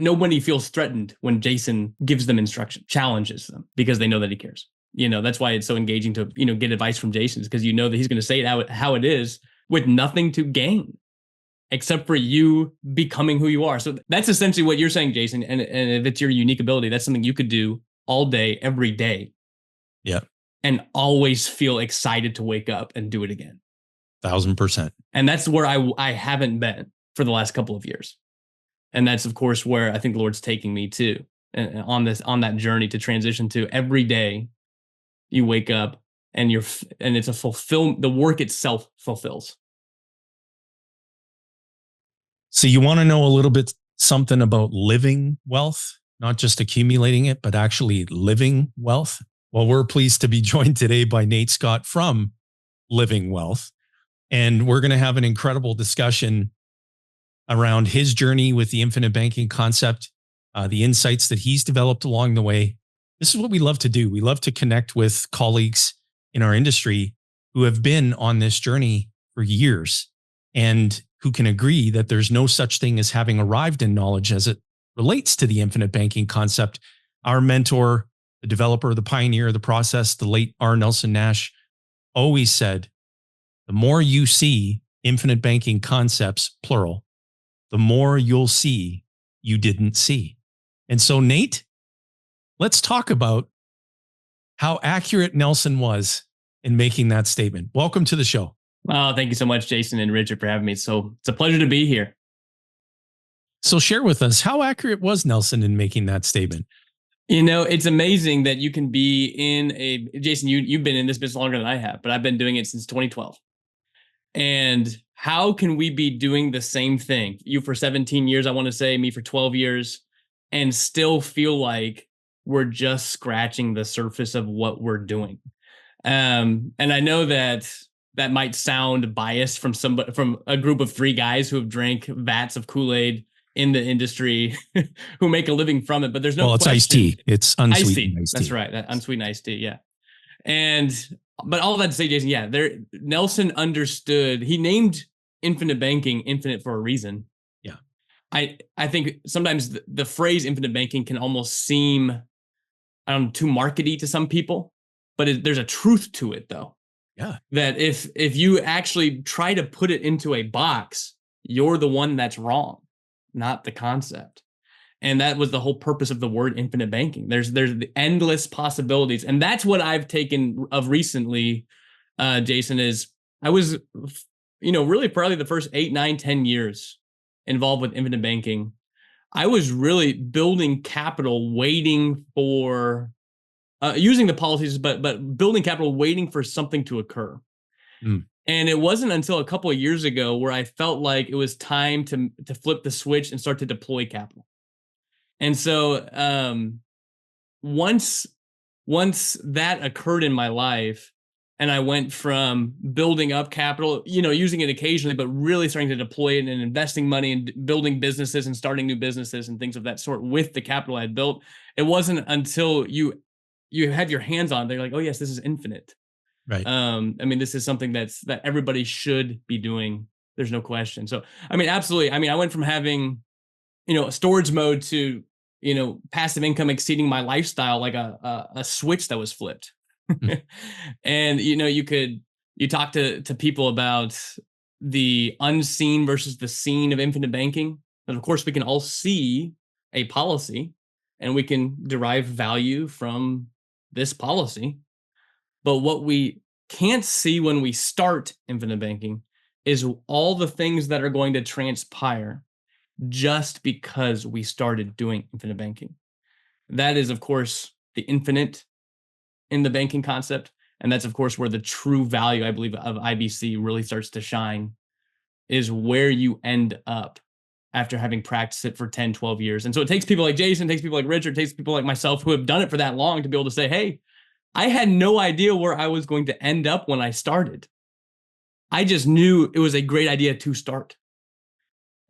nobody feels threatened when Jason gives them instruction, challenges them because they know that he cares. That's why it's so engaging to, get advice from Jason, because you know that he's going to say it how it is with nothing to gain except for you becoming who you are. So that's essentially what you're saying, Jason. And if it's your unique ability, that's something you could do all day, every day. Yeah. And always feel excited to wake up and do it again. 1,000%. And that's where I haven't been for the last couple of years. And that's, of course, where I think the Lord's taking me to, and on that journey to transition to every day you wake up and it's a the work itself fulfills. So you want to know a little bit something about living wealth, not just accumulating it, but actually living wealth? Well, we're pleased to be joined today by Nate Scott from Living Wealth. And we're going to have an incredible discussion around his journey with the infinite banking concept, the insights that he's developed along the way. This is what we love to do. We love to connect with colleagues in our industry who have been on this journey for years and who can agree that there's no such thing as having arrived in knowledge as it relates to the infinite banking concept. Our mentor, the developer, the pioneer of the process, the late Nelson Nash, always said, the more you see infinite banking concepts, plural, the more you'll see you didn't see. And so, Nate, let's talk about how accurate Nelson was in making that statement. Welcome to the show. Oh, thank you so much, Jason and Richard, for having me. So it's a pleasure to be here. So share with us, how accurate was Nelson in making that statement? It's amazing that you can be Jason, you've been in this business longer than I have, but I've been doing it since 2012. And how can we be doing the same thing? You for 17 years, I want to say, me for 12 years, and still feel like we're just scratching the surface of what we're doing. And I know that might sound biased from a group of three guys who have drank vats of Kool-Aid in the industry who make a living from it, but there's no Well, it's question. iced tea. It's unsweetened iced tea. That's right. That unsweetened iced tea. Yeah. But all that to say, Jason, yeah, Nelson understood. He named infinite banking infinite for a reason. Yeah. I think sometimes the phrase infinite banking can almost seem, too markety to some people, but there's a truth to it though. Yeah. That if you actually try to put it into a box, you're the one that's wrong, not the concept. And that was the whole purpose of the word infinite banking. There's the endless possibilities. And that's what I've taken of recently, Jason, is I was, really probably the first 8, 9, 10 years involved with infinite banking. I was really building capital, waiting for, using the policies, but building capital, waiting for something to occur. Mm. And it wasn't until a couple of years ago where I felt like it was time to flip the switch and start to deploy capital. And so once that occurred in my life, and I went from building up capital, using it occasionally, but really starting to deploy it and investing money and building businesses and starting new businesses and things of that sort with the capital I had built, it wasn't until you have your hands on it, they're like, oh yes, this is infinite. Right. This is something that everybody should be doing. There's no question. So, absolutely. I went from having, storage mode to, passive income exceeding my lifestyle like a switch that was flipped. Mm. And, you talk to people about the unseen versus the seen of infinite banking. And of course, we can all see a policy and we can derive value from this policy. But what we can't see when we start infinite banking is all the things that are going to transpire just because we started doing infinite banking. That is, of course, the infinite in the banking concept. And that's, of course, where the true value, I believe, of IBC really starts to shine, is where you end up after having practiced it for 10, 12 years. And so it takes people like Jason, it takes people like Richard, it takes people like myself who have done it for that long to be able to say, hey, I had no idea where I was going to end up when I started. I just knew it was a great idea to start.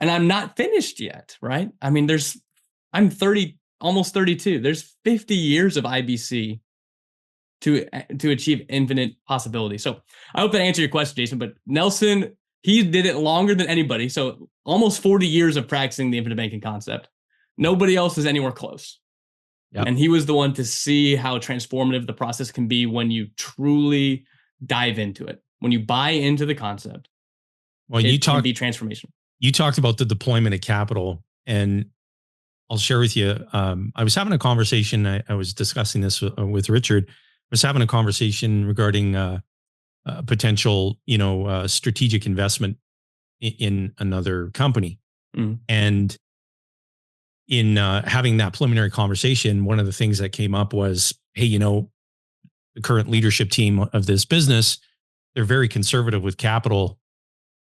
And I'm not finished yet, right? I'm 30, almost 32. There's 50 years of IBC to achieve infinite possibility. So I hope that answered your question, Jason. But Nelson, he did it longer than anybody. So almost 40 years of practicing the infinite banking concept. Nobody else is anywhere close. Yep. And he was the one to see how transformative the process can be when you truly dive into it. When you buy into the concept, well, it can be transformational. You talked about the deployment of capital, and I'll share with you. I was having a conversation. I was discussing this with Richard. I was having a conversation regarding potential, strategic investment in another company. Mm. And in having that preliminary conversation, one of the things that came up was, hey, the current leadership team of this business, they're very conservative with capital.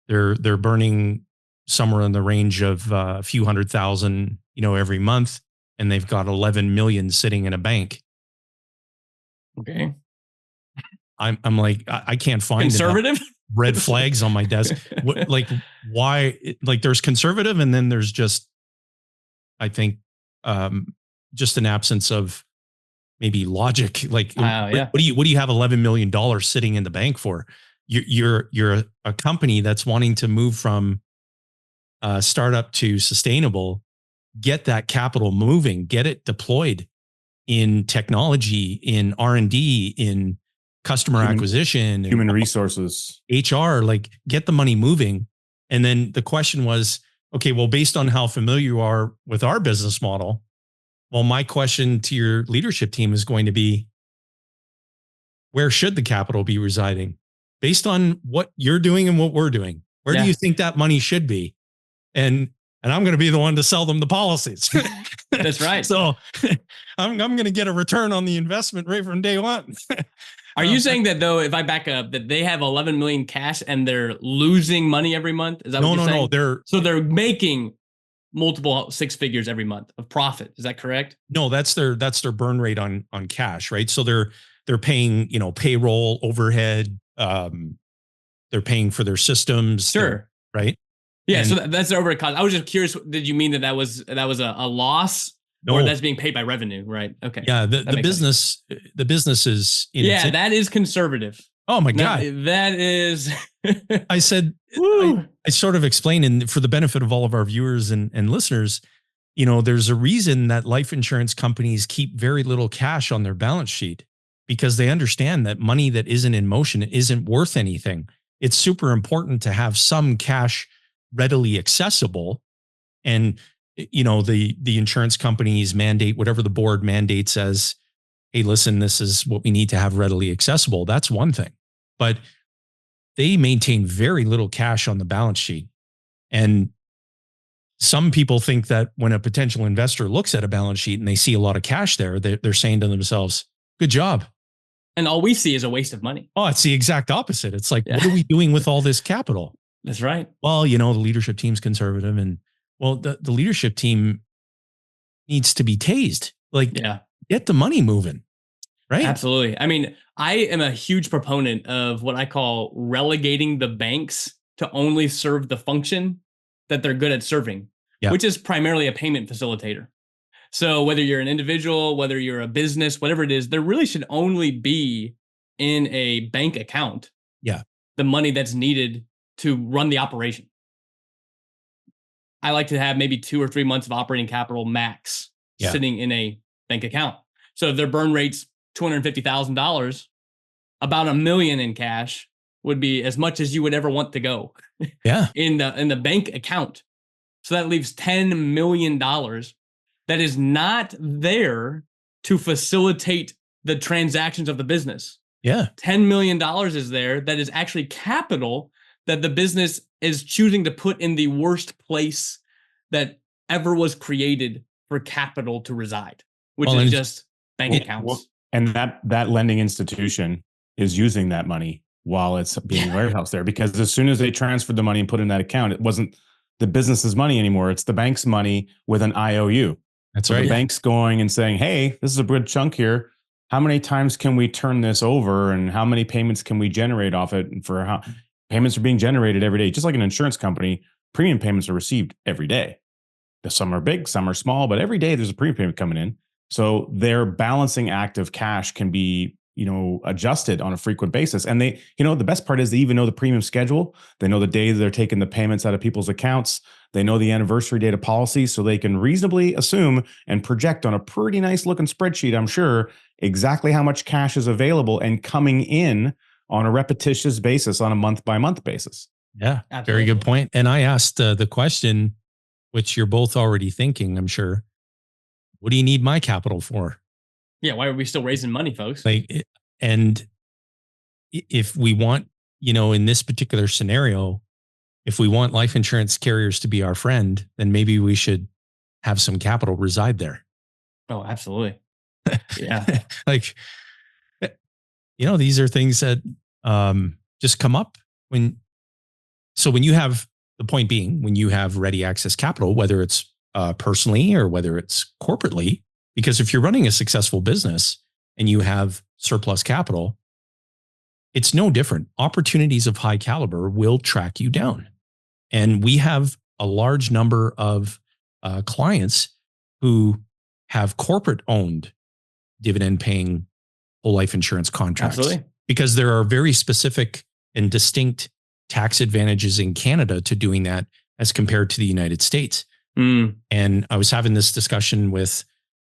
They're burning somewhere in the range of a few $100,000, every month, and they've got 11 million sitting in a bank. Okay. I'm like, I can't find conservative red flags on my desk. Like, why? Like, there's conservative, and then there's just, I think, just an absence of maybe logic. Like, yeah. what do you have $11 million sitting in the bank for? You're a company that's wanting to move from startup to sustainable. Get that capital moving, get it deployed in technology, in R&D, in customer acquisition, human resources, HR, like, get the money moving. And then the question was, okay, well, based on how familiar you are with our business model, well, my question to your leadership team is going to be, where should the capital be residing? Based on what you're doing and what we're doing, where do you think that money should be? And I'm going to be the one to sell them the policies. That's right. So I'm going to get a return on the investment right from day one. Are you saying that, though, if I back up, that they have 11 million cash and they're losing money every month? Is that what you're saying? No, they're making multiple six figures every month of profit. Is that correct? No, that's their burn rate on cash, right? So they're paying, payroll, overhead, they're paying for their systems. Sure. Right. Yeah. And so that's their overhead cost. I was just curious. Did you mean that was a loss? No. Or that's being paid by revenue, right? Okay. Yeah, the business is that is conservative. Oh my God. That is I said I sort of explained, and for the benefit of all of our viewers and listeners, there's a reason that life insurance companies keep very little cash on their balance sheet, because they understand that money that isn't in motion isn't worth anything. It's super important to have some cash readily accessible. And the insurance companies mandate whatever the board mandates as, hey, listen, this is what we need to have readily accessible. That's one thing. But they maintain very little cash on the balance sheet. And some people think that when a potential investor looks at a balance sheet and they see a lot of cash there, they're saying to themselves, good job. And all we see is a waste of money. Oh, it's the exact opposite. It's like, what are we doing with all this capital? That's right. Well, the leadership team's conservative, and the leadership team needs to be tased. Like, get the money moving. Right. Absolutely. I mean, I am a huge proponent of what I call relegating the banks to only serve the function that they're good at serving, which is primarily a payment facilitator. So whether you're an individual, whether you're a business, whatever it is, there really should only be in a bank account the money that's needed to run the operation. I like to have maybe 2 or 3 months of operating capital max sitting in a bank account. So if their burn rate's $250,000, about $1 million in cash would be as much as you would ever want to go in the bank account. So that leaves $10 million that is not there to facilitate the transactions of the business. Yeah. $10 million is there that is actually capital that the business is choosing to put in the worst place that ever was created for capital to reside, which is just bank accounts. And that lending institution is using that money while it's being warehoused there, because as soon as they transferred the money and put in that account, it wasn't the business's money anymore. It's the bank's money with an IOU. That's right. The bank's going and saying, hey, this is a good chunk here. How many times can we turn this over, and how many payments can we generate off it? And for how payments are being generated every day, just like an insurance company, premium payments are received every day. Some are big, some are small, but every day there's a premium payment coming in. So their balancing act of cash can be adjusted on a frequent basis. And they, the best part is they even know the premium schedule. They know the day they're taking the payments out of people's accounts. They know the anniversary date of policy, so they can reasonably assume and project on a pretty nice looking spreadsheet, I'm sure, exactly how much cash is available and coming in on a repetitious basis on a month by month basis. Yeah, Absolutely. very good point. And I asked the question, which you're both already thinking, I'm sure. What do you need my capital for? Yeah, why are we still raising money, folks? And if we want, in this particular scenario, if we want life insurance carriers to be our friend, then maybe we should have some capital reside there. Oh, absolutely. Yeah. These are things that just come up when you have, the point being, when you have ready access capital, whether it's personally or whether it's corporately, because if you're running a successful business and you have surplus capital, it's no different. Opportunities of high caliber will track you down. And we have a large number of clients who have corporate owned dividend paying whole life insurance contracts. Absolutely. Because there are very specific and distinct tax advantages in Canada to doing that as compared to the United States. And I was having this discussion with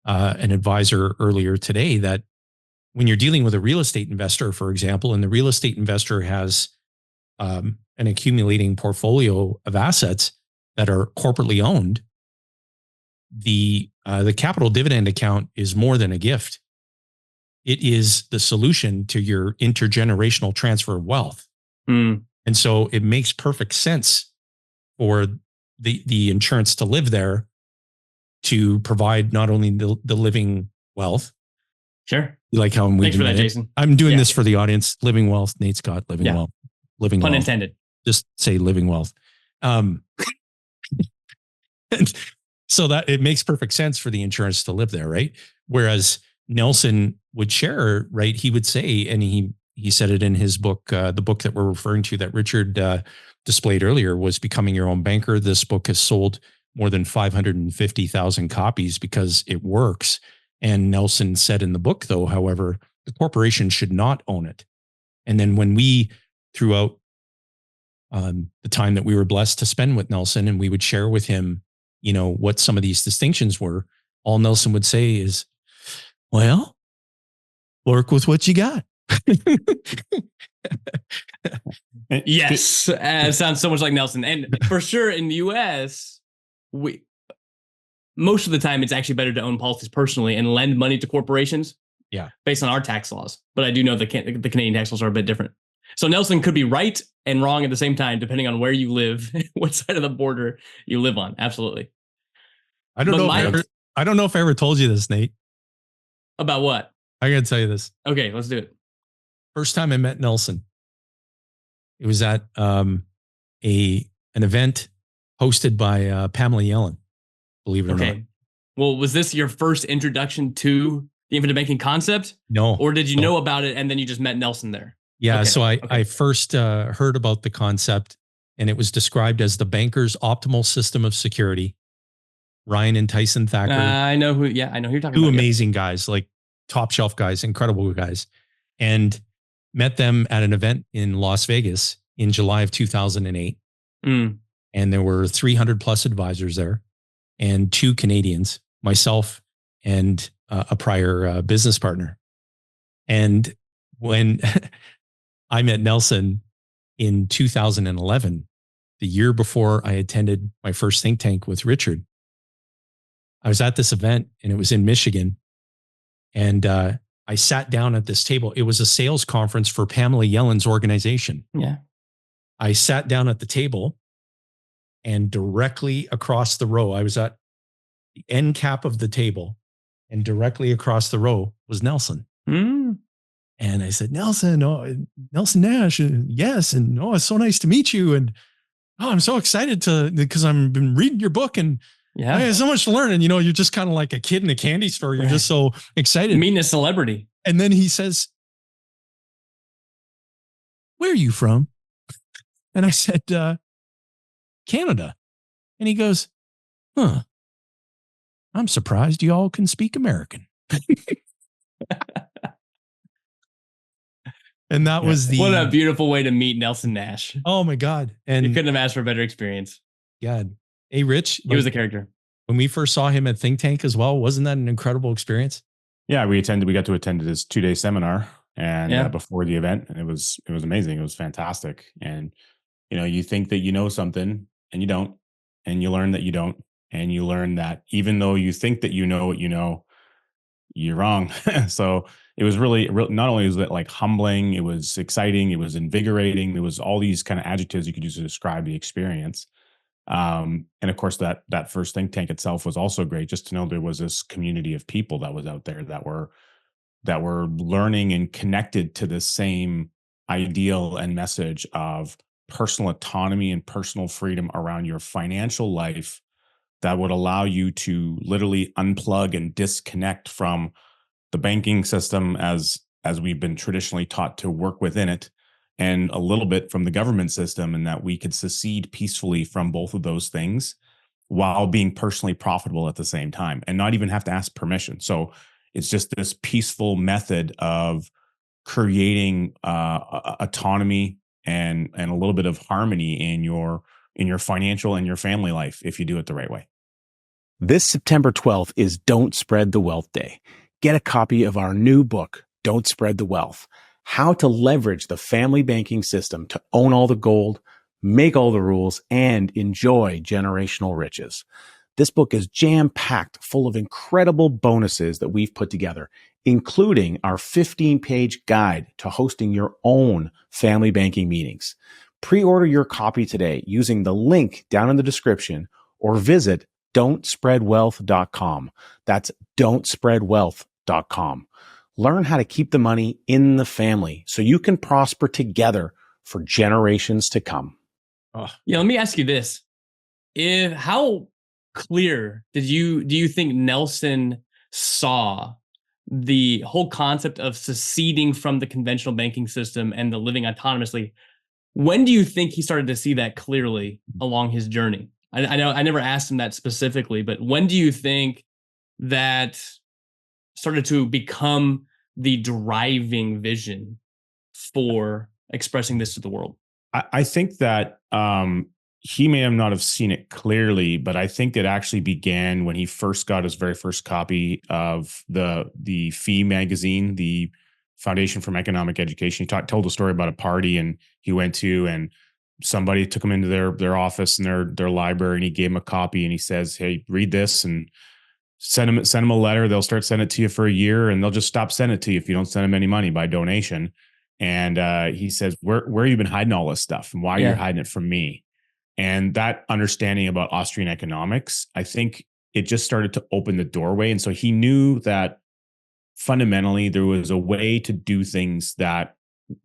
an advisor earlier today that when you're dealing with a real estate investor, for example, and the real estate investor has an accumulating portfolio of assets that are corporately owned, the capital dividend account is more than a gift. It is the solution to your intergenerational transfer of wealth. And so it makes perfect sense for the insurance to live there to provide not only the living wealth. Sure. You like how I'm Thanks for that, Jason. I'm doing this for the audience. Living wealth, Nate Scott, living wealth, living Pun wealth. intended. Just say living wealth. And so that it makes perfect sense for the insurance to live there, right? Whereas Nelson would share, right? He would say, and he said it in his book, the book that we're referring to that Richard displayed earlier was Becoming Your Own Banker. This book has sold more than 550,000 copies because it works. And Nelson said in the book, though, however, the corporation should not own it. And then when we, throughout the time that we were blessed to spend with Nelson, and we would share with him, what some of these distinctions were, all Nelson would say is, well, work with what you got. Yes. It sounds so much like Nelson. And for sure in the US, most of the time it's actually better to own policies personally and lend money to corporations. Yeah. Based on our tax laws. But I do know the Canadian tax laws are a bit different. So Nelson could be right and wrong at the same time, depending on where you live, what side of the border you live on. Absolutely. I don't know if I ever told you this, Nate. About what? I got to tell you this. Okay, let's do it. First time I met Nelson, it was at an event hosted by Pamela Yellen, believe it or not. Well, was this your first introduction to the infinite banking concept? No. Or did you know about it and then you just met Nelson there? Yeah. So I first heard about the concept, and it was described as the banker's optimal system of security. Ryan and Tyson Thacker. I know who you're talking about. Two amazing guys, like top shelf guys, incredible guys. And met them at an event in Las Vegas in July of 2008. And there were 300 plus advisors there and 2 Canadians, myself and a prior business partner. And when I met Nelson in 2011, the year before I attended my first think tank with Richard, I was at this event and it was in Michigan. And I sat down at this table. It was a sales conference for Pamela Yellen's organization. Yeah. I sat down at the table, and directly across the row, I was at the end cap of the table, and directly across the row was Nelson. And I said, Nelson Nelson Nash, yes. And it's so nice to meet you. And I'm so excited because I've been reading your book, and I have so much to learn. And, you're just kind of like a kid in a candy store. You're just so excited. Meeting a celebrity. And then he says, where are you from? And I said, Canada. And he goes, I'm surprised you all can speak American. And that was What a the, beautiful way to meet Nelson Nash. oh my God. You And couldn't have asked for a better experience. God, hey, Rich, He was the character. when we first saw him at Think Tank as well, wasn't that an incredible experience? Yeah, we got to attend his 2-day seminar and Yeah. before the event, and it was amazing. It was fantastic. And you think that you know something and you don't, and you learn that you don't, and you learn that even though you think that you know what you know, you're wrong. So it was really, not only was it like humbling, it was exciting, it was invigorating, it was all these kind of adjectives you could use to describe the experience. And of course, that first think tank itself was also great, just to know there was this community of people that was out there that were learning and connected to the same ideal and message of personal autonomy and personal freedom around your financial life that would allow you to literally unplug and disconnect from the banking system as we've been traditionally taught to work within it, and a little bit from the government system, and that we could secede peacefully from both of those things while being personally profitable at the same time and not even have to ask permission. So it's just this peaceful method of creating autonomy and a little bit of harmony in your financial and your family life if you do it the right way. This September 12th is Don't Spread the Wealth Day. Get a copy of our new book, Don't Spread the Wealth: How to Leverage the Family Banking System to Own All the Gold, Make All the Rules, and Enjoy Generational Riches. This book is jam-packed full of incredible bonuses that we've put together, including our 15-page guide to hosting your own family banking meetings. Pre-order your copy today using the link down in the description or visit don'tspreadwealth.com. That's don'tspreadwealth.com. Learn how to keep the money in the family so you can prosper together for generations to come. Oh, yeah, let me ask you this. How clear do you think Nelson saw the whole concept of seceding from the conventional banking system and the living autonomously? When do you think he started to see that clearly along his journey? I know I never asked him that specifically, but when do you think that started to become the driving vision for expressing this to the world? I think that he may have not have seen it clearly, but I think it actually began when he first got his very first copy of the Fee magazine, the Foundation for Economic Education. He told a story about a party and he went to, and somebody took him into their office and their library, and he gave him a copy and he says, "Hey, read this and send them a letter. They'll start sending it to you for a year, and they'll just stop sending it to you if you don't send them any money by donation." And he says, where have you been hiding all this stuff, and why are you hiding it from me? And that understanding about Austrian economics, I think it just started to open the doorway. And so he knew that fundamentally there was a way to do things that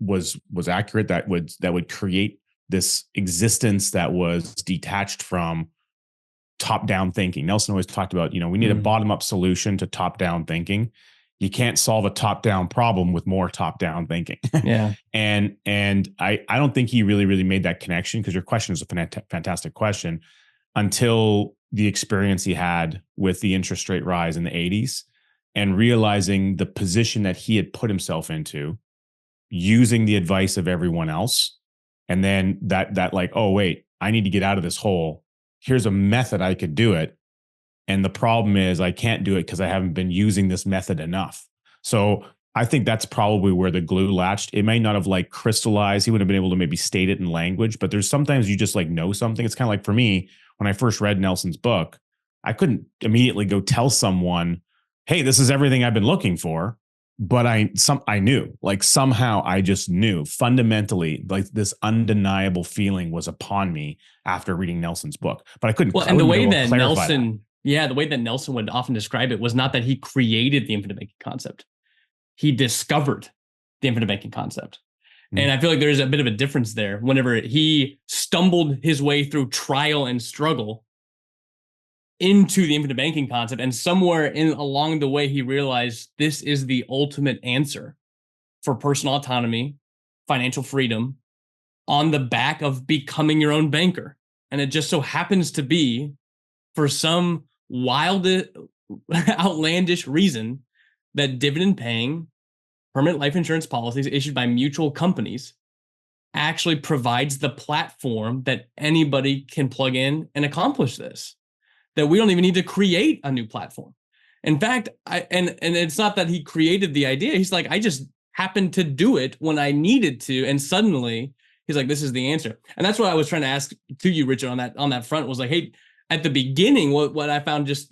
was accurate, that would create this existence that was detached from top-down thinking. Nelson always talked about, we need a bottom-up solution to top-down thinking. You can't solve a top-down problem with more top-down thinking. Yeah. and I don't think he really made that connection, because your question is a fantastic question, until the experience he had with the interest rate rise in the 80s and realizing the position that he had put himself into, using the advice of everyone else. And then that like, oh, wait, I need to get out of this hole. Here's a method I could do it. And the problem is I can't do it because I haven't been using this method enough. So I think that's probably where the glue latched. It may not have like crystallized. He would have been able to maybe state it in language, but there's sometimes you just like know something. It's kind of like for me, when I first read Nelson's book, I couldn't immediately go tell someone, hey, this is everything I've been looking for. But I knew, like somehow I just knew fundamentally, like this undeniable feeling was upon me after reading Nelson's book. But I couldn't. Well, and the way that Nelson, the way that Nelson would often describe it was not that he created the infinite banking concept. He discovered the infinite banking concept. And I feel like there's a bit of a difference there. Whenever he stumbled his way through trial and struggle into the infinite banking concept, and somewhere along the way, he realized this is the ultimate answer for personal autonomy, financial freedom, on the back of becoming your own banker. And it just so happens to be, for some wild, outlandish reason, that dividend paying permanent life insurance policies issued by mutual companies actually provides the platform that anybody can plug in and accomplish this, that we don't even need to create a new platform. In fact, and it's not that he created the idea. He's like, I just happened to do it when I needed to. And suddenly he's like, this is the answer. And that's what I was trying to ask to you, Richard, on that front, was like, hey, at the beginning, what I found just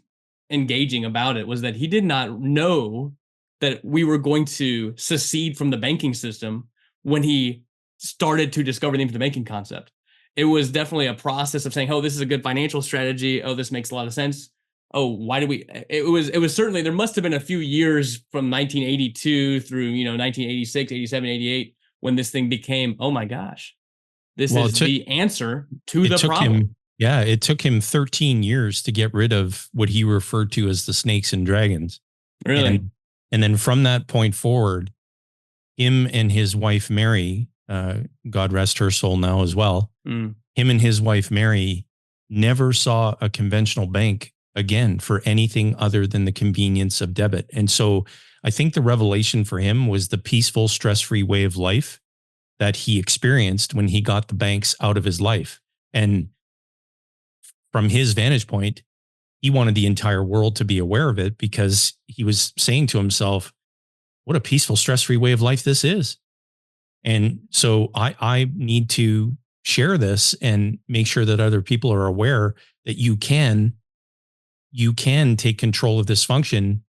engaging about it was that he did not know that we were going to secede from the banking system when he started to discover the infinite banking concept. It was definitely a process of saying, oh, this is a good financial strategy. Oh, this makes a lot of sense. Oh, why do we, it was certainly, there must've been a few years from 1982 through, 1986, 87, 88, when this thing became, oh my gosh, this is the answer to the problem. It took him 13 years to get rid of what he referred to as the snakes and dragons. Really? And then from that point forward, him and his wife, Mary, God rest her soul now as well. Him and his wife, Mary, never saw a conventional bank again for anything other than the convenience of debit. And so I think the revelation for him was the peaceful, stress-free way of life that he experienced when he got the banks out of his life. And from his vantage point, he wanted the entire world to be aware of it, because he was saying to himself, what a peaceful, stress-free way of life this is. And so I need to share this and make sure that other people are aware that you can take control of this function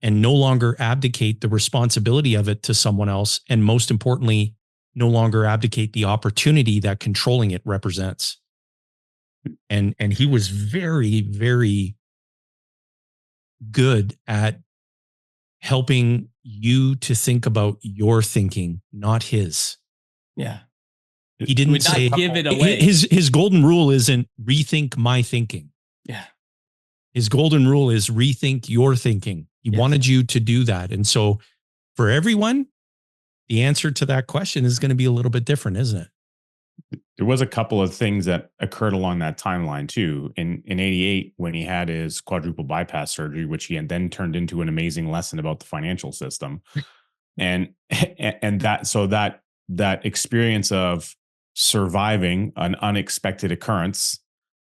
and no longer abdicate the responsibility of it to someone else. And most importantly, no longer abdicate the opportunity that controlling it represents. And he was very, very good at helping you to think about your thinking, not his. Yeah. He didn't say, give it away. His golden rule isn't rethink my thinking. Yeah. His golden rule is rethink your thinking. He wanted you to do that. And so for everyone, the answer to that question is going to be a little bit different, isn't it? There was a couple of things that occurred along that timeline too. In 88, when he had his quadruple bypass surgery, which he had then turned into an amazing lesson about the financial system. and that experience of surviving an unexpected occurrence.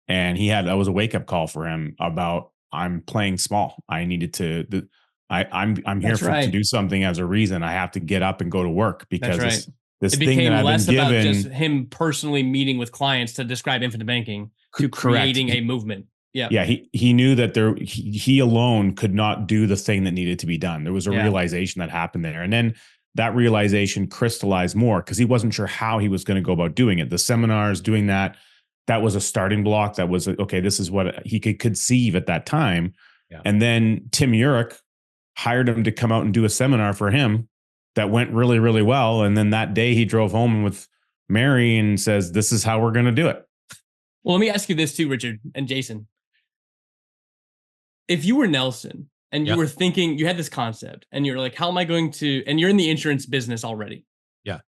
And that was a wake up call for him about, I'm playing small. I needed to, I'm here to do something as a reason. I have to get up and go to work, because this it thing became that I've less been given, about just him personally meeting with clients to describe infinite banking to creating a movement. Yeah. Yeah. He knew that he alone could not do the thing that needed to be done. There was a realization that happened there. And then that realization crystallized more, because he wasn't sure how he was going to go about doing it. The seminars, doing that was a starting block. That was, okay, this is what he could conceive at that time. Yeah. And then Tim Urich hired him to come out and do a seminar for him that went really, really well. And then that day he drove home with Mary and says, this is how we're going to do it. Well, let me ask you this too, Richard and Jason. If you were Nelson and you were thinking, you had this concept and you're like, how am I going to, and you're in the insurance business already. Yeah.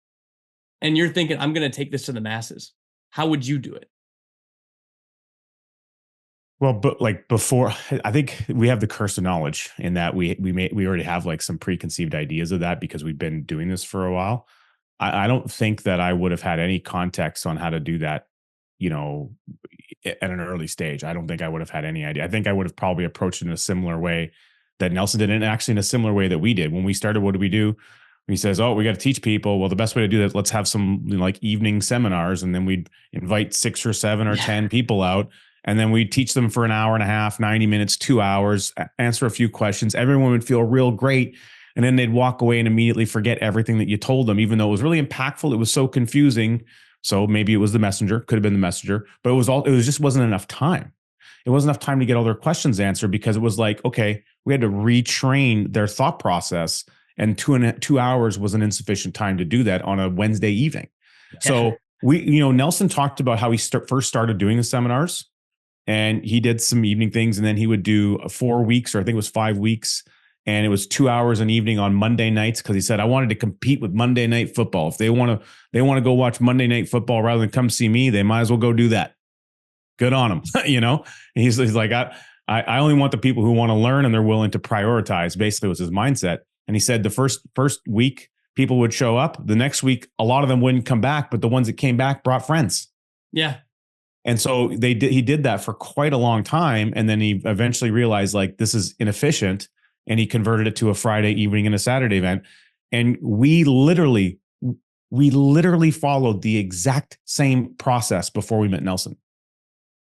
And you're thinking, I'm going to take this to the masses. How would you do it? Well, but like before, I think we have the curse of knowledge in that we already have like some preconceived ideas of that, because we've been doing this for a while. I don't think that I would have had any context on how to do that, at an early stage. I don't think I would have had any idea. I think I would have probably approached it in a similar way that Nelson did, and actually in a similar way that we did. When we started, what did we do? He says, oh, we got to teach people. Well, the best way to do that, let's have some like evening seminars, and then we'd invite 6 or 7 or 10 people out. And then we'd teach them for an hour and a half, 90 minutes, 2 hours, answer a few questions. Everyone would feel real great. And then they'd walk away and immediately forget everything that you told them, even though it was really impactful. It was so confusing. So maybe it was the messenger, could have been the messenger, but it just wasn't enough time. It wasn't enough time to get all their questions answered, because it was like, okay, we had to retrain their thought process, and 2 hours was an insufficient time to do that on a Wednesday evening. Yeah. So Nelson talked about how he first started doing the seminars. And he did some evening things, and then he would do 4 weeks, or I think it was 5 weeks. And it was 2 hours an evening on Monday nights, because he said, I wanted to compete with Monday Night Football. If they want to go watch Monday Night Football rather than come see me, they might as well go do that. Good on them. And he's like, I only want the people who want to learn and they're willing to prioritize, basically was his mindset. And he said the first week people would show up. The next week, a lot of them wouldn't come back, but the ones that came back brought friends. Yeah. And so he did that for quite a long time. And then he eventually realized like, this is inefficient. And he converted it to a Friday evening and a Saturday event. And we literally followed the exact same process before we met Nelson.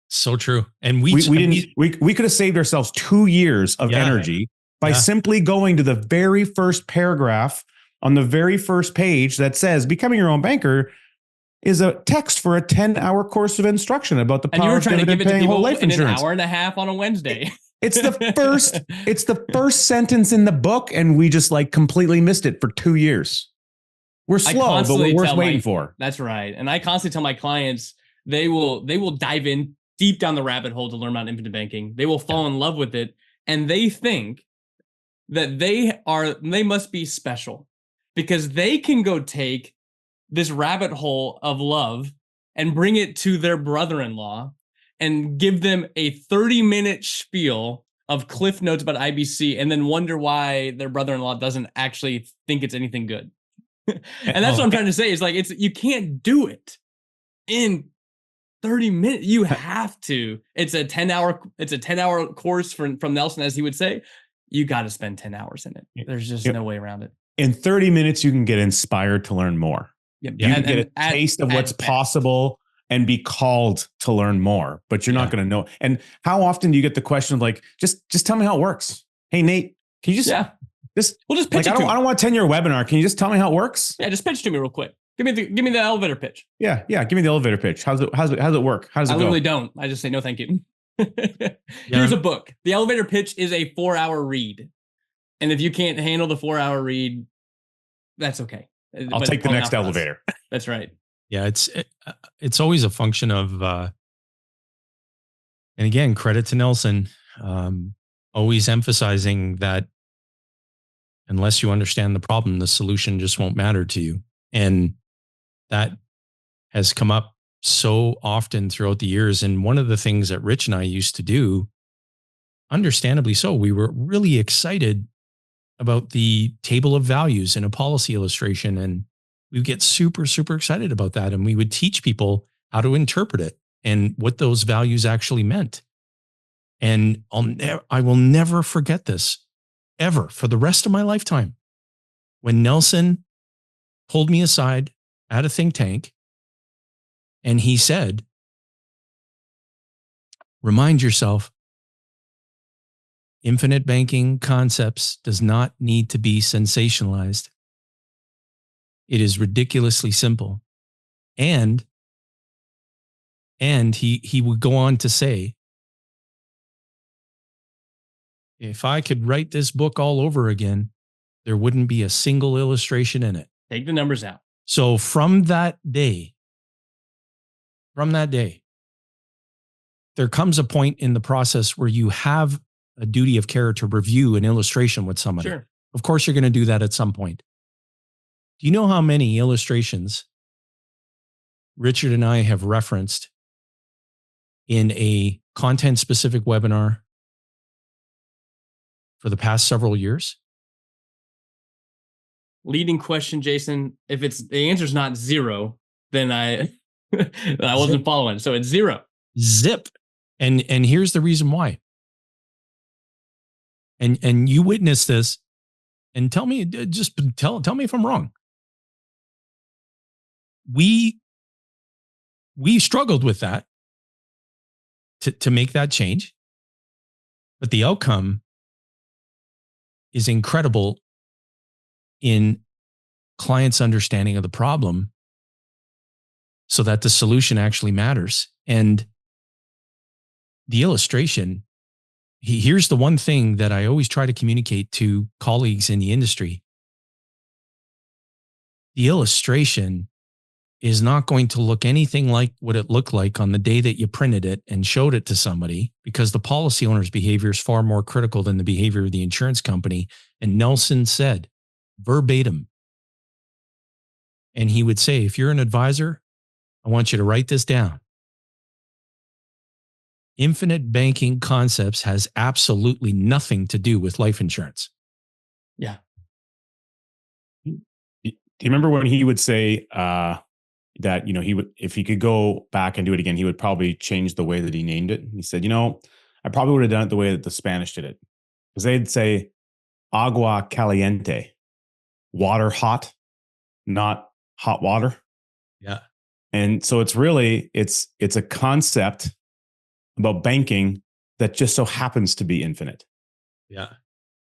So true. And we could have saved ourselves 2 years of energy by simply going to the very first paragraph on the very first page that says becoming your own banker is a text for a 10-hour course of instruction about the power of dividend paying whole life insurance. In an hour and a half on a Wednesday. It's the first sentence in the book, and we just like completely missed it for 2 years. We're slow, but we're worth waiting for. That's right. And I constantly tell my clients they will dive in deep down the rabbit hole to learn about infinite banking. They will fall in love with it, and they think that they must be special because they can go take this rabbit hole of love and bring it to their brother-in-law and give them a 30-minute spiel of cliff notes about IBC and then wonder why their brother-in-law doesn't actually think it's anything good. And that's what I'm trying to say is like, you can't do it in 30 minutes. You have to. It's a 10-hour course from Nelson, as he would say. You got to spend 10 hours in it. There's just no way around it. In 30 minutes, you can get inspired to learn more. You can get a taste of what's possible and be called to learn more, but you're not going to know. And how often do you get the question of like, just tell me how it works? Hey, Nate, can you just pitch like, I don't want a 10-year webinar. Can you just tell me how it works? Yeah, just pitch to me real quick. Give me the elevator pitch. Yeah. Give me the elevator pitch. How's it work? How does it go? I literally don't. I just say no, thank you. Here's a book. The elevator pitch is a 4-hour read. And if you can't handle the 4-hour read, that's okay. I'll take the next elevator. That's right. Yeah, it's always a function of, and again, credit to Nelson, always emphasizing that unless you understand the problem, the solution just won't matter to you. And that has come up so often throughout the years. And one of the things that Rich and I used to do, understandably so, we were really excited about the table of values in a policy illustration. And we would get super, super excited about that. And we would teach people how to interpret it and what those values actually meant. And I will never forget this ever for the rest of my lifetime. When Nelson pulled me aside at a think tank and he said, remind yourself, infinite banking concepts does not need to be sensationalized. It is ridiculously simple. And he would go on to say, if I could write this book all over again, there wouldn't be a single illustration in it. Take the numbers out. So from that day, there comes a point in the process where you have a duty of care to review an illustration with somebody. Sure. Of course, you're going to do that at some point. Do you know how many illustrations Richard and I have referenced in a content-specific webinar for the past several years? Leading question, Jason. If the answer's not 0, then I wasn't following. So it's 0. Zip. And here's the reason why. And you witnessed this, and tell me if I'm wrong. We struggled with that to make that change, but the outcome is incredible in clients' understanding of the problem so that the solution actually matters. And the illustration, here's the one thing that I always try to communicate to colleagues in the industry. The illustration is not going to look anything like what it looked like on the day that you printed it and showed it to somebody, because the policy owner's behavior is far more critical than the behavior of the insurance company. And Nelson said, verbatim, and he would say, if you're an advisor, I want you to write this down. Infinite banking concepts has absolutely nothing to do with life insurance. Yeah. Do you remember when he would say that, he would, if he could go back and do it again, he would probably change the way that he named it? He said, I probably would have done it the way that the Spanish did it. Because they'd say agua caliente, water hot, not hot water. Yeah. And so it's really, it's a concept about banking that just so happens to be infinite. Yeah.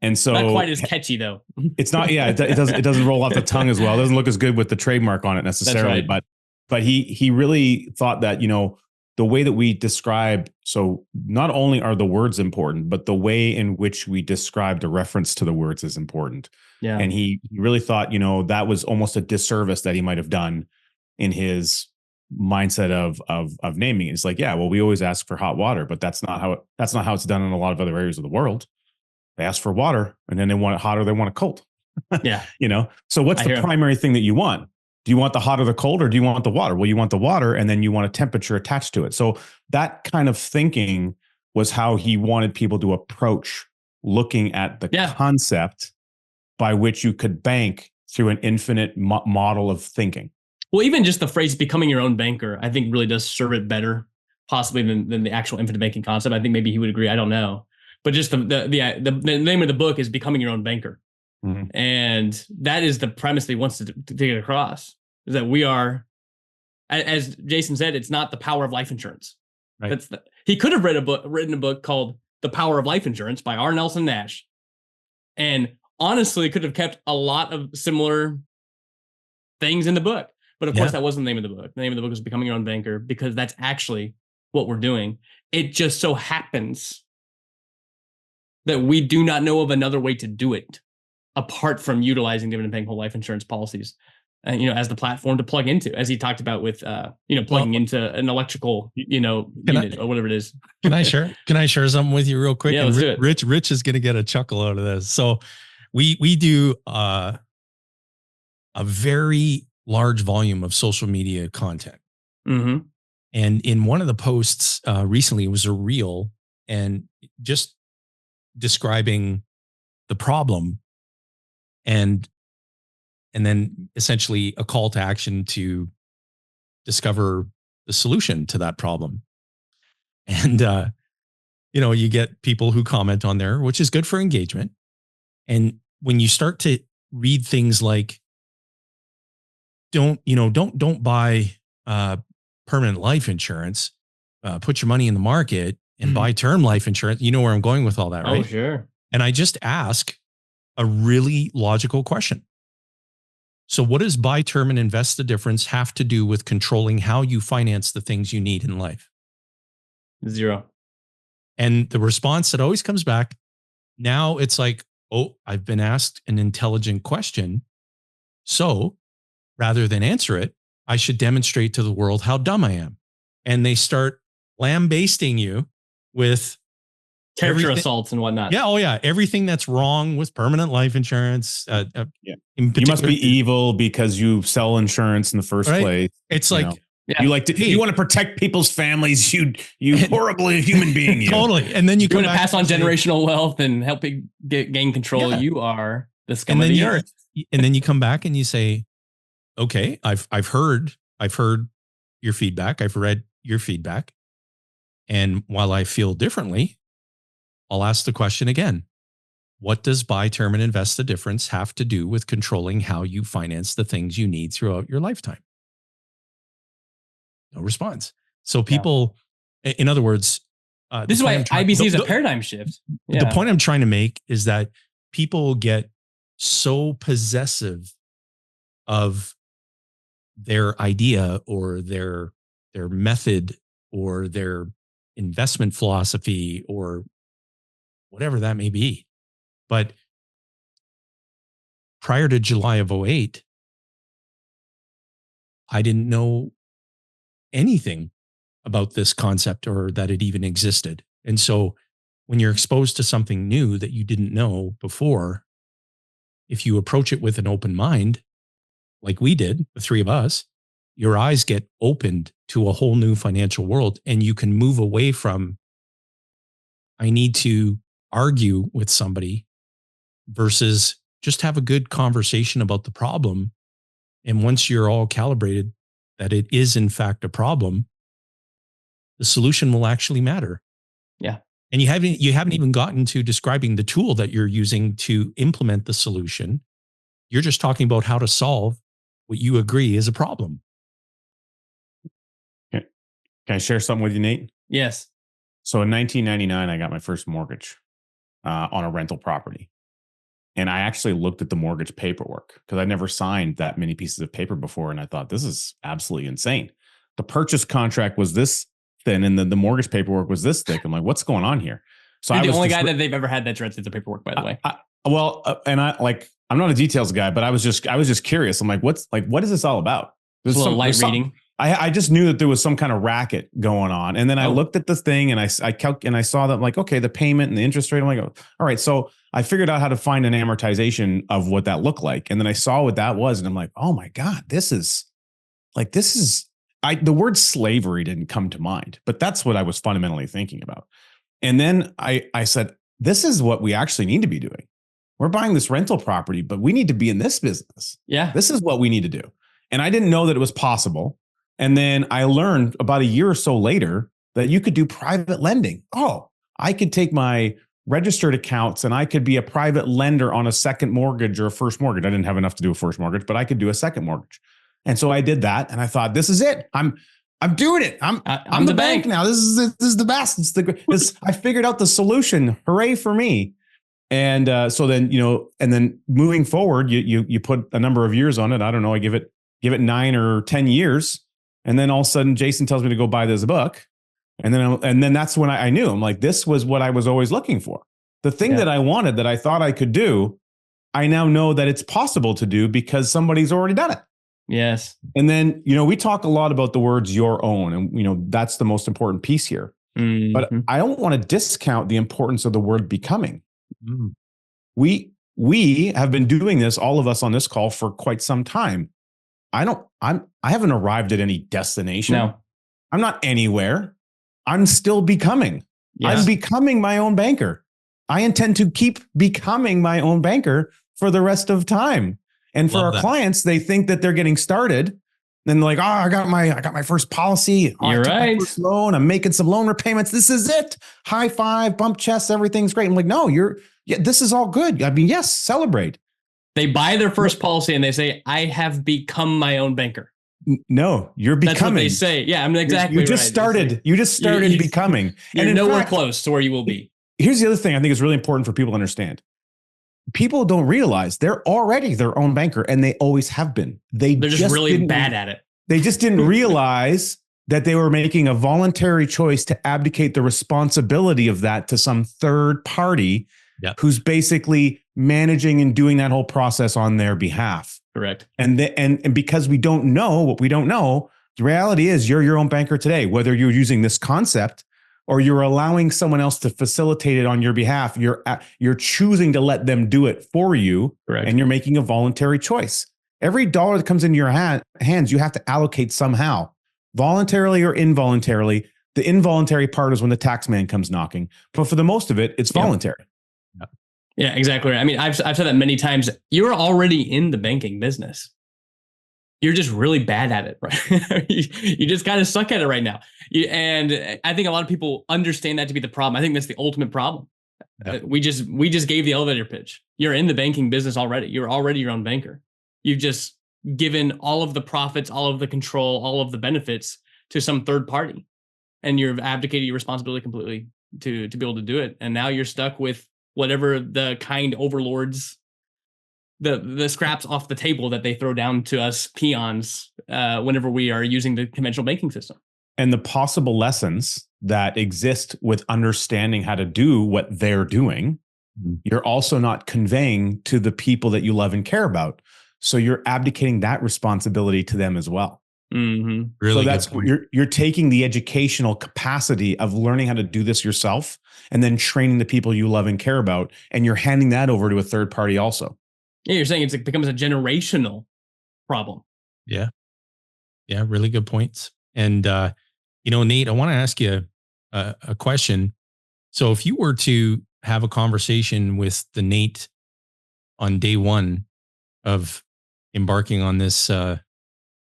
And so not quite as catchy though. It's not, it doesn't roll off the tongue as well. It doesn't look as good with the trademark on it necessarily, right. but he really thought that, the way that we describe, so not only are the words important, but the way in which we describe the reference to the words is important. Yeah. And he really thought, that was almost a disservice that he might have done in his mindset of naming it. It's like, yeah, well, we always ask for hot water, but that's not how it's done in a lot of other areas of the world. They ask for water and then they want it hot or they want it cold. Yeah. So what's the primary thing that you want? Do you want the hot or the cold, or do you want the water? Well, you want the water, and then you want a temperature attached to it. So that kind of thinking was how he wanted people to approach looking at the concept by which you could bank through an infinite model of thinking. Well, even just the phrase "becoming your own banker," I think really does serve it better, possibly than the actual infinite banking concept. I think maybe he would agree. I don't know, but just the name of the book is "Becoming Your Own Banker." Mm-hmm. And that is the premise that he wants to take it across, is that we are, as Jason said, it's not the power of life insurance. Right. He could have written a book called The Power of Life Insurance by R. Nelson Nash. And honestly, could have kept a lot of similar things in the book. But of course, that wasn't the name of the book. The name of the book is Becoming Your Own Banker, because that's actually what we're doing. It just so happens that we do not know of another way to do it, apart from utilizing dividend paying whole life insurance policies, as the platform to plug into, as he talked about with, plugging into an electrical, unit or whatever it is. Can I share something with you real quick? Yeah, and let's do it. Rich is going to get a chuckle out of this. So we do a very large volume of social media content. Mm-hmm. And in one of the posts recently, it was a reel and just describing the problem and then essentially a call to action to discover the solution to that problem. And, you get people who comment on there, which is good for engagement. And when you start to read things like, don't buy permanent life insurance, put your money in the market and buy term life insurance. You know where I'm going with all that, right? Oh, sure. And I just ask a really logical question. So what does buy term and invest the difference have to do with controlling how you finance the things you need in life? Zero. And the response that always comes back, now it's like, oh, I've been asked an intelligent question. So rather than answer it, I should demonstrate to the world how dumb I am. And they start lambasting you with character assaults and whatnot. Yeah. Oh, yeah. Everything that's wrong with permanent life insurance. You must be evil because you sell insurance in the first place. It's like, you want to protect people's families. You horrible human being. You. Totally. And then you want to pass on generational wealth and help gain control. Yeah. You are the scum of the earth. And then you come back and you say, okay, I've heard your feedback. I've read your feedback. And while I feel differently, I'll ask the question again. What does buy term and invest the difference have to do with controlling how you finance the things you need throughout your lifetime? No response. So people, in other words, this is why IBC is a paradigm shift. Yeah. The point I'm trying to make is that people get so possessive of their idea or their method or their investment philosophy or whatever that may be. But prior to July of 2008, I didn't know anything about this concept or that it even existed. And so when you're exposed to something new that you didn't know before, if you approach it with an open mind, like we did, the three of us, your eyes get opened to a whole new financial world, and you can move away from, I need to argue with somebody, versus just have a good conversation about the problem And once you're all calibrated that it is in fact a problem, the solution will actually matter. Yeah. And you haven't even gotten to describing the tool that you're using to implement the solution. You're just talking about how to solve what you agree is a problem. Can I share something with you, Nate? Yes. So in 1999, I got my first mortgage on a rental property. And I actually looked at the mortgage paperwork because I never signed that many pieces of paper before. And I thought, this is absolutely insane. The purchase contract was this thin and the mortgage paperwork was this thick. I'm like, what's going on here? So You're I the was only just, guy that they've ever had that's read through the paperwork, by the way. I'm not a details guy, but I was just curious. I'm like, what is this all about? There's a little light reading. I just knew that there was some kind of racket going on. And then I looked at this thing and I saw that, like, okay, the payment and the interest rate. I'm like, all right. So I figured out how to find an amortization of what that looked like. And then I saw what that was. And I'm like, oh my God, the word slavery didn't come to mind, but that's what I was fundamentally thinking about. And then I said, this is what we actually need to be doing. We're buying this rental property, but we need to be in this business. Yeah. This is what we need to do. And I didn't know that it was possible. And then I learned about a year or so later that you could do private lending. Oh, I could take my registered accounts and I could be a private lender on a second mortgage or a first mortgage. I didn't have enough to do a first mortgage, but I could do a second mortgage. And so I did that. And I thought, this is it. I'm doing it. I'm the bank now. This is the best. I figured out the solution. Hooray for me. And so then, and then moving forward, you put a number of years on it. I don't know. I give it 9 or 10 years. And then all of a sudden, Jason tells me to go buy this book. And then that's when I knew. I'm like, this was what I was always looking for. The thing that I wanted, that I thought I could do, I now know that it's possible to do because somebody's already done it. Yes. And then, we talk a lot about the words your own, and, that's the most important piece here. Mm-hmm. But I don't want to discount the importance of the word becoming. Mm-hmm. We have been doing this, all of us on this call, for quite some time. I haven't arrived at any destination. No. I'm not anywhere. I'm still becoming. Yes. I'm becoming my own banker. I intend to keep becoming my own banker for the rest of time. And for our clients, they think that they're getting started. Then they're like, oh, I got my first policy. Oh, You're right. My first loan. I'm making some loan repayments. This is it. High five, bump chest. Everything's great. I'm like, no, this is all good. I mean, yes, celebrate. They buy their first policy and they say, I have become my own banker. No, you're becoming. That's what they say. Yeah, I mean, exactly. You just started. You just started becoming. You're nowhere close to where you will be. Here's the other thing I think is really important for people to understand. People don't realize they're already their own banker, and they always have been. They're just really bad at it. They just didn't realize that they were making a voluntary choice to abdicate the responsibility of that to some third party who's basically managing and doing that whole process on their behalf. Correct. And because we don't know what we don't know, the reality is you're your own banker today, whether you're using this concept or you're allowing someone else to facilitate it on your behalf. You're choosing to let them do it for you. Correct. And you're making a voluntary choice. Every dollar that comes into your hands, you have to allocate somehow, voluntarily or involuntarily. The involuntary part is when the tax man comes knocking. But for the most of it, it's voluntary. Yeah, exactly right. I mean, I've said that many times. You're already in the banking business. You're just really bad at it, right? You just kind of suck at it right now. And I think a lot of people understand that to be the problem. I think that's the ultimate problem. Yep. We just gave the elevator pitch. You're in the banking business already. You're already your own banker. You've just given all of the profits, all of the control, all of the benefits to some third party, and you've abdicated your responsibility completely to be able to do it. And now you're stuck with whatever the kind overlords, the scraps off the table that they throw down to us peons whenever we are using the conventional banking system. And the possible lessons that exist with understanding how to do what they're doing, you're also not conveying to the people that you love and care about. So you're abdicating that responsibility to them as well. Mm-hmm. Really, so that's you're taking the educational capacity of learning how to do this yourself, and then training the people you love and care about, and you're handing that over to a third party also. Yeah, you're saying it becomes a generational problem. Yeah, really good points. And Nate, I want to ask you a question. So, if you were to have a conversation with the Nate on day one of embarking on this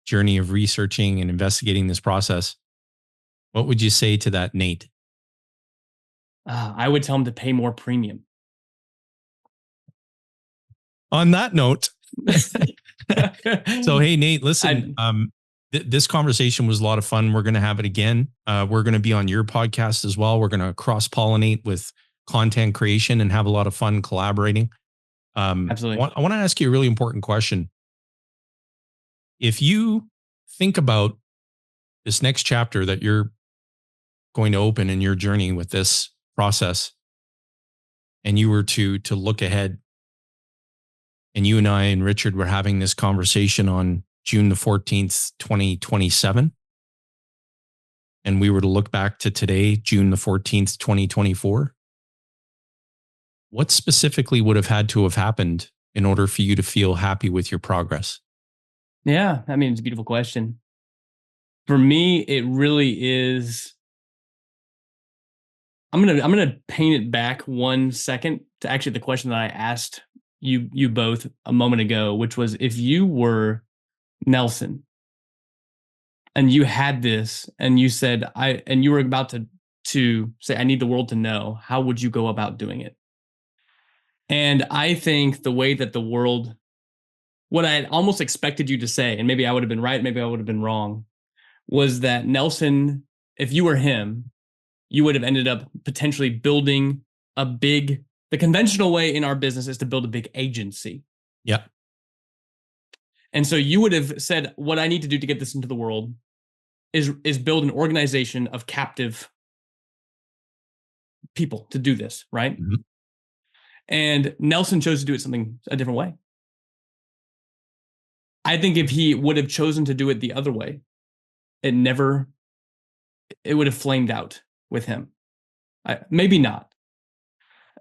journey of researching and investigating this process, what would you say to that, Nate? I would tell him to pay more premium. On that note, so hey, Nate, listen, this conversation was a lot of fun. We're going to have it again. We're going to be on your podcast as well. We're going to cross-pollinate with content creation and have a lot of fun collaborating. Absolutely. I want to ask you a really important question. If you think about this next chapter that you're going to open in your journey with this process, and you were to look ahead, and you and I and Richard were having this conversation on June the 14th, 2027, and we were to look back to today, June the 14th, 2024, what specifically would have had to have happened in order for you to feel happy with your progress? Yeah, I mean, it's a beautiful question. For me, it really is. I'm gonna paint it back 1 second to actually the question that I asked you both a moment ago, which was, if you were Nelson and you had this and you said and you were about to say, I need the world to know, how would you go about doing it? And I think the way that the world, what I had almost expected you to say, and maybe I would have been right, maybe I would have been wrong, was that Nelson, if you were him, you would have ended up potentially building the conventional way in our business is to build a big agency. Yeah. And so you would have said, what I need to do to get this into the world is build an organization of captive people to do this, right? Mm-hmm. And Nelson chose to do it a different way. I think if he would have chosen to do it the other way, it would have flamed out with him. Maybe not.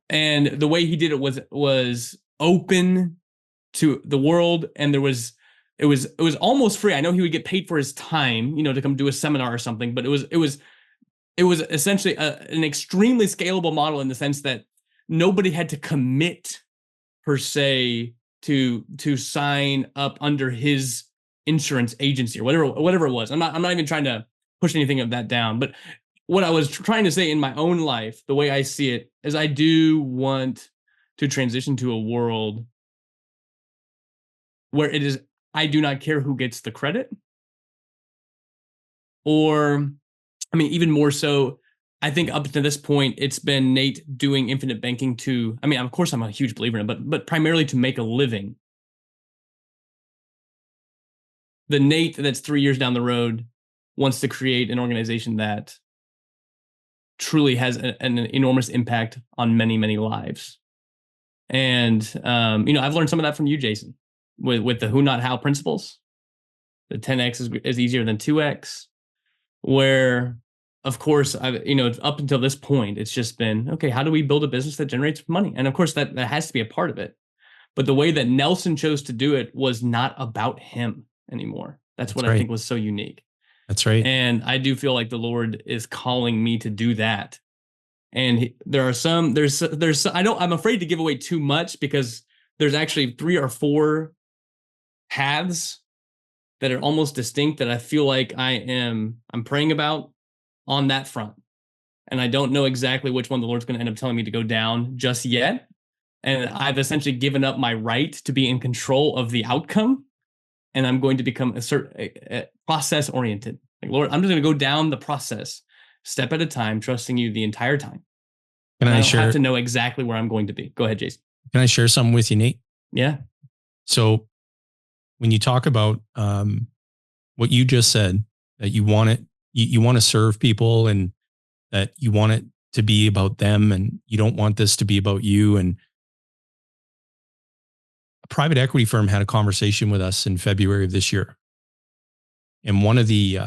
And the way he did it was open to the world, and it was almost free. I know he would get paid for his time, to come do a seminar or something, but it was essentially an extremely scalable model in the sense that nobody had to commit per se to sign up under his insurance agency or whatever it was. I'm not even trying to push anything of that down, but what I was trying to say in my own life, the way I see it, is I do want to transition to a world where it is, I do not care who gets the credit. Or, I mean, even more so, I think up to this point, it's been Nate doing infinite banking of course I'm a huge believer in it, but primarily to make a living. The Nate that's 3 years down the road wants to create an organization that truly has an enormous impact on many, many lives. And, I've learned some of that from you, Jason, with the who, not how principles. The 10X is easier than 2X, where, of course, up until this point, it's just been, okay, how do we build a business that generates money? And of course, that has to be a part of it. But the way that Nelson chose to do it was not about him anymore. That's what right. I think was so unique. That's right. And I do feel like the Lord is calling me to do that. And I'm afraid to give away too much, because there's actually 3 or 4 paths that are almost distinct that I feel like I'm praying about on that front. And I don't know exactly which one the Lord's going to end up telling me to go down just yet. And I've essentially given up my right to be in control of the outcome. And I'm going to become a process oriented. Like, Lord, I'm just going to go down the process, step at a time, trusting you the entire time. I don't have to know exactly where I'm going to be. Go ahead, Jason. Can I share something with you, Nate? Yeah. So when you talk about what you just said, that you want to serve people, and that you want it to be about them, and you don't want this to be about you. And a private equity firm had a conversation with us in February of this year. And one of the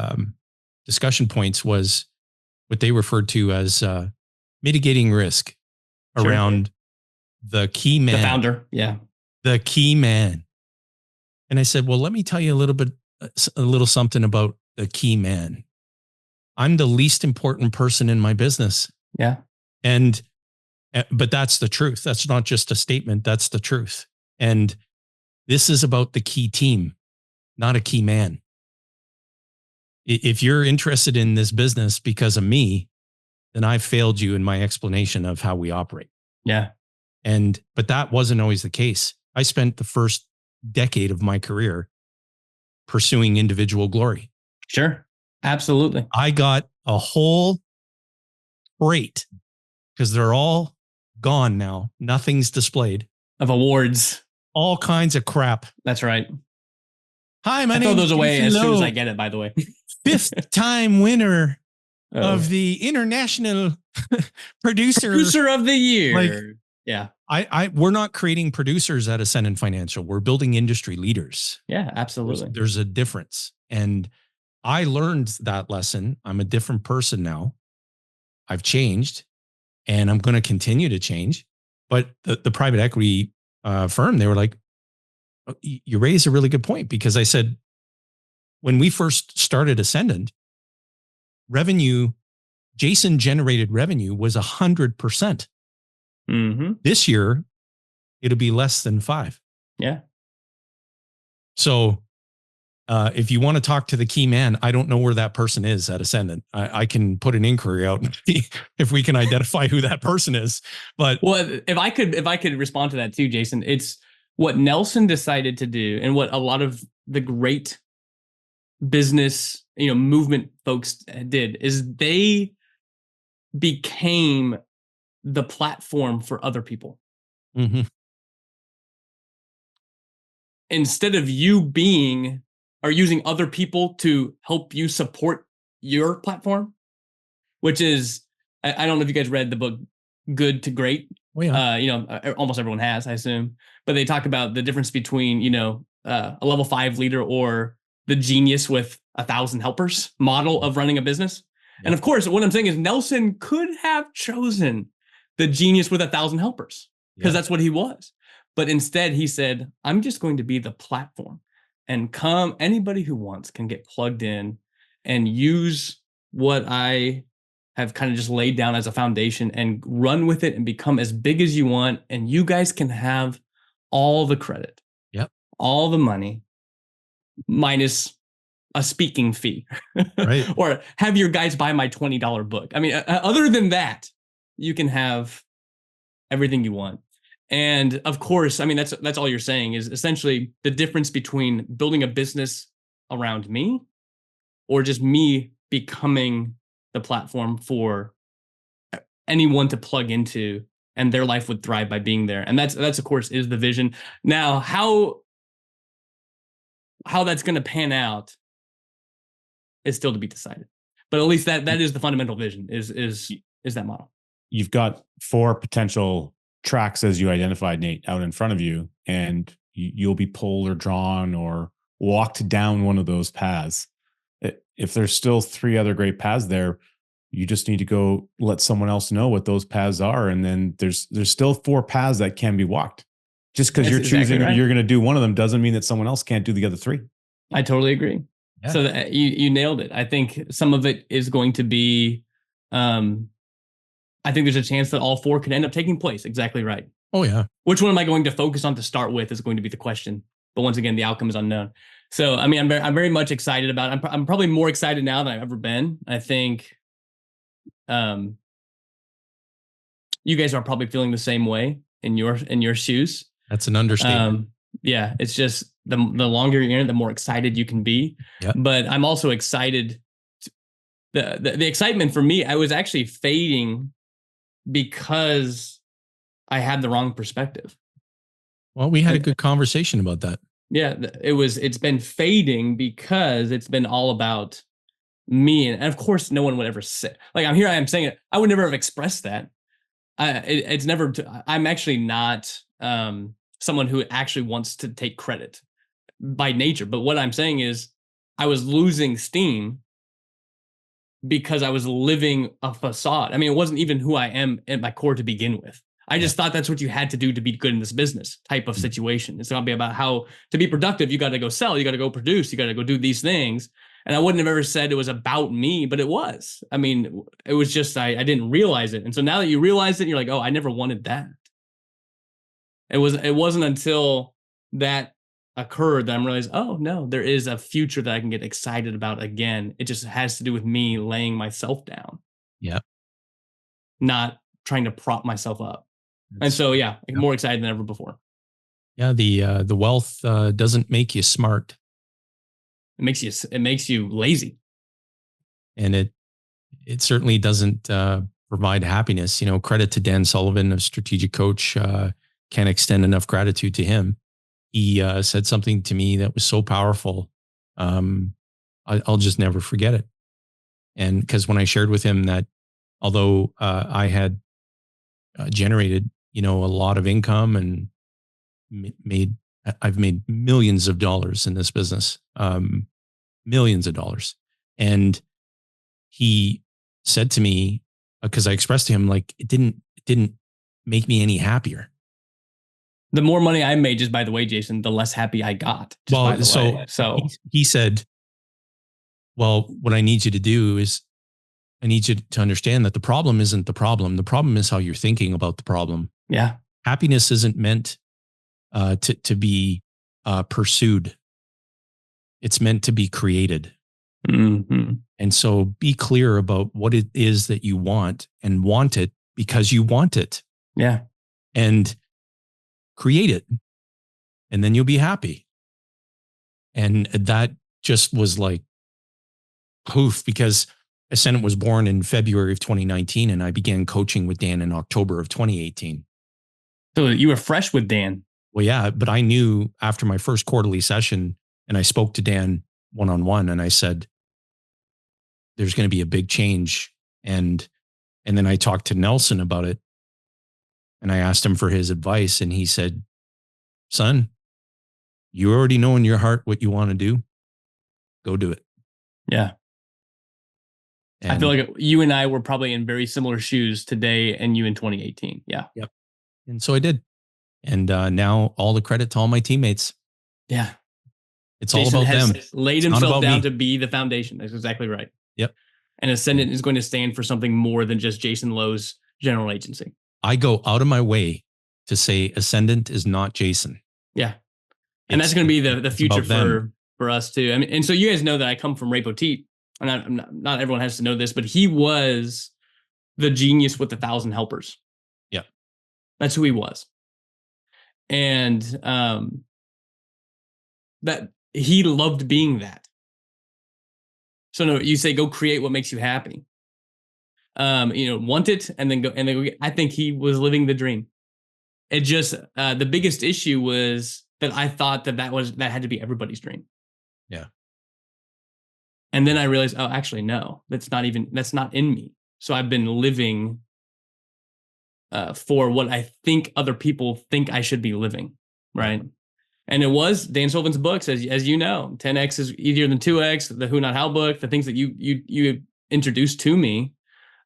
discussion points was what they referred to as mitigating risk around the key man. The founder, yeah. The key man. And I said, well, let me tell you a little something about the key man. I'm the least important person in my business. Yeah. But that's the truth. That's not just a statement. That's the truth. And This is about the key team, not a key man. If you're interested in this business because of me, then I've failed you in my explanation of how we operate. Yeah. But that wasn't always the case. I spent the first decade of my career pursuing individual glory. Sure. Absolutely. I got a whole crate, because they're all gone now. Nothing's displayed. Of awards. All kinds of crap. That's right. Hi, my I name throw is those away Jason as soon as Lowe, I get it, by the way. 5th time winner Oh. of the International Producer of the Year. Like, yeah. We're not creating producers at Ascendant Financial. We're building industry leaders. Yeah, absolutely. There's a difference. And I learned that lesson. I'm a different person now. I've changed, and I'm going to continue to change. But the private equity firm, they were like, oh, you raised a really good point, because I said, when we first started Ascendant, Jason generated revenue was 100%. Mm-hmm. This year, it'll be less than 5. Yeah. So if you want to talk to the key man, I don't know where that person is at Ascendant. I can put an inquiry out and see if we can identify who that person is. But well, if I could respond to that too, Jason, it's what Nelson decided to do, and what a lot of the great business, movement folks did, is they became the platform for other people. mm-hmm. Instead of you being or using other people to help you support your platform, which is, I don't know if you guys read the book Good to Great. Oh, yeah. Almost everyone has, I assume, but they talk about the difference between, a level 5 leader or the genius with 1,000 helpers model of running a business. Yeah. And of course, what I'm saying is Nelson could have chosen the genius with 1,000 helpers, because that's what he was. But instead he said, I'm just going to be the platform, and anybody who wants can get plugged in and use what I have kind of just laid down as a foundation and run with it and become as big as you want. And you guys can have all the credit, all the money, minus a speaking fee, right? Or have your guys buy my $20 book. I mean, other than that, you can have everything you want. And of course, I mean, that's all you're saying is essentially the difference between building a business around me or just me becoming the platform for anyone to plug into, and their life would thrive by being there. And that's of course is the vision. Now, how that's going to pan out is still to be decided. But at least that is the fundamental vision is that model. You've got 4 potential tracks, as you identified, Nate, out in front of you, and you'll be pulled or drawn or walked down one of those paths. If there's still 3 other great paths there, you just need to go let someone else know what those paths are. And then there's still 4 paths that can be walked. Just because you're choosing exactly right. You're going to do one of them doesn't mean that someone else can't do the other 3. I totally agree. Yeah. So you nailed it. I think some of it is going to be, I think there's a chance that all 4 could end up taking place. Exactly right. Oh, yeah. Which one am I going to focus on to start with is going to be the question. But once again, the outcome is unknown. So, I mean, I'm very much excited about it. I'm probably more excited now than I've ever been. I think you guys are probably feeling the same way in your shoes. That's an understatement. Yeah, it's just the longer you're in it, the more excited you can be. Yep. But I'm also excited. The excitement for me, I was actually fading because I had the wrong perspective. Well, we had a good conversation about that. Yeah, it's been fading because it's been all about me. And of course, no one would ever say, like, I am saying it. I would never have expressed that. I'm actually not someone who actually wants to take credit by nature. But what I'm saying is I was losing steam because I was living a facade. I mean, it wasn't even who I am at my core to begin with. I just thought that's what you had to do to be good in this business type of situation. It's going to be about how to be productive. You got to go sell, you got to go produce, you got to go do these things. And I wouldn't have ever said it was about me, but it was. I mean, it was just, I didn't realize it. And so now that you realize it, you're like, oh, I never wanted that. It wasn't until that occurred that I'm realizing, oh no, there is a future that I can get excited about again. It just has to do with me laying myself down, Yeah. not trying to prop myself up. And That's, so, yeah, more excited than ever before. yeah. The wealth doesn't make you smart, It makes you lazy. and it certainly doesn't provide happiness. You know, credit to Dan Sullivan, a strategic coach. Can't extend enough gratitude to him. He said something to me that was so powerful. I'll just never forget it. And because when I shared with him that although I had generated, you know, a lot of income and I've made millions of dollars in this business, millions of dollars. And he said to me, because I expressed to him, like, it didn't make me any happier. The more money I made, just by the way, Jason, the less happy I got. So he said, well, what I need you to do is I need you to understand that the problem isn't the problem. The problem is how you're thinking about the problem. Yeah. Happiness isn't meant to be pursued. It's meant to be created. Mm-hmm. And so be clear about what it is that you want and want it because you want it. Yeah. And create it. And then you'll be happy. And that just was like poof, because Ascendant was born in February of 2019 and I began coaching with Dan in October of 2018. So you were fresh with Dan. Well, yeah, but I knew after my first quarterly session and I spoke to Dan one-on-one and I said, there's going to be a big change. And then I talked to Nelson about it and I asked him for his advice and he said, son, you already know in your heart what you want to do. Go do it. Yeah. And I feel like you and I were probably in very similar shoes today and you in 2018. Yeah. Yep. And so I did. And now all the credit to all my teammates. Yeah. It's Jason all about them. Laid himself down to be the foundation. That's exactly right. Yep. And Ascendant is going to stand for something more than just Jason Lowe's general agency. I go out of my way to say Ascendant is not Jason. Yeah. And that's going to be the future for us too. I mean, and so you guys know that I come from Ray Poteet. And not everyone has to know this, but he was the genius with 1,000 helpers. Yeah. That's who he was. And that he loved being that. So no, you say go create what makes you happy. Want it and then go. I think he was living the dream. It just the biggest issue was that I thought that had to be everybody's dream. Yeah. And then I realized, oh, actually, no, that's not in me. So I've been living for what I think other people think I should be living, right? And it was Dan Sullivan's books, as you know, 10X is easier than 2X, the Who Not How book, the things that you introduced to me,